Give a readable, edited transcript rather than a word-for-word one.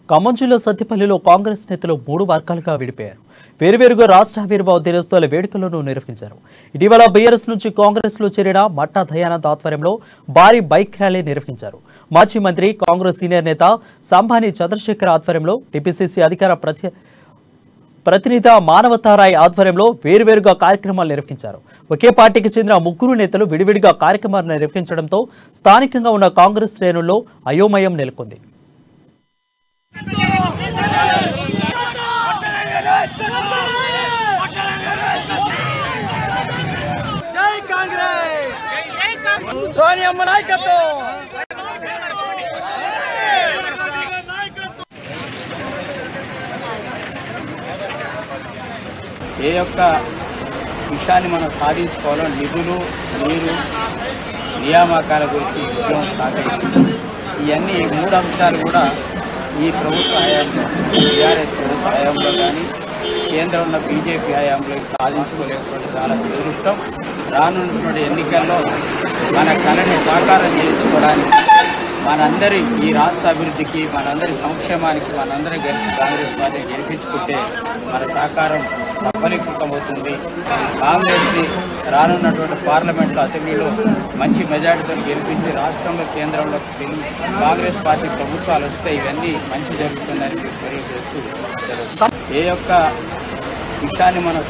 ఖమ్మం జిల్లా సత్తిపల్లిలో కాంగ్రెస్ నేతలు 3 వర్గాలుగా విడిపోయారు. వేరువేరుగా రాష్ట్ర ఆవిర్భావ దినోత్సవాల వేడుకలను నిర్వహించారు. ఇటీవల బీఆర్ఎస్ నుంచి కాంగ్రెస్లో చేరిన మట్టా దయానంద్ ఆధ్వర్యంలో భారీ బైక్ ర్యాలీ నిర్వహించారు. మాజీ మంత్రి కాంగ్రెస్ సీనియర్ నేత సంభాని చంద్రశేఖర్ ఆధ్వర్యంలో టీపీసీసీ అధికార ప్రతినిధి మానవతారాయ్ ఆధ్వర్యంలో వేరువేరుగా కార్యక్రమాలు నిర్వహించారు. ఒకే పార్టీకి చెందిన 3 నేతలు విడివిడిగా కార్యక్రమాలు నిర్వహించడంతో స్థానికంగా ఉన్న కాంగ్రెస్ శ్రేణుల్లో అయోమయం నెలకొంది. ఏ యొక్క విషయాన్ని మనం సాధించుకోవాలో నిధులు, నీరు, నియామకాల గురించి ఉద్యమం సాగించింది. ఇవన్నీ 3 అంశాలు కూడా ఈ ప్రభుత్వ హయాంలో, టీఆర్ఎస్ ప్రభుత్వ హయాంలో కానీ కేంద్రం ఉన్న బీజేపీ హయాంలో సాధించుకోలేకపోతే చాలా దురదృష్టం. రానున్నటువంటి ఎన్నికల్లో మన కళని సాకారం చేయించుకోవడానికి, మనందరి ఈ రాష్ట్ర అభివృద్ధికి, మనందరి సంక్షేమానికి మనందరం కలిసి కాంగ్రెస్ పార్టీ గెలిపించుకుంటే మన సహకారం సఫలీకృతమవుతుంది. కాంగ్రెస్ని రానున్నటువంటి పార్లమెంట్లో, అసెంబ్లీలో మంచి మెజార్టీతో గెలిపించి రాష్ట్రంలో, కేంద్రంలో కాంగ్రెస్ పార్టీ ప్రభుత్వాలు వస్తే ఇవన్నీ మంచి జరుగుతుందని తెలియజేస్తూ ఏ యొక్క విషయాన్ని మనం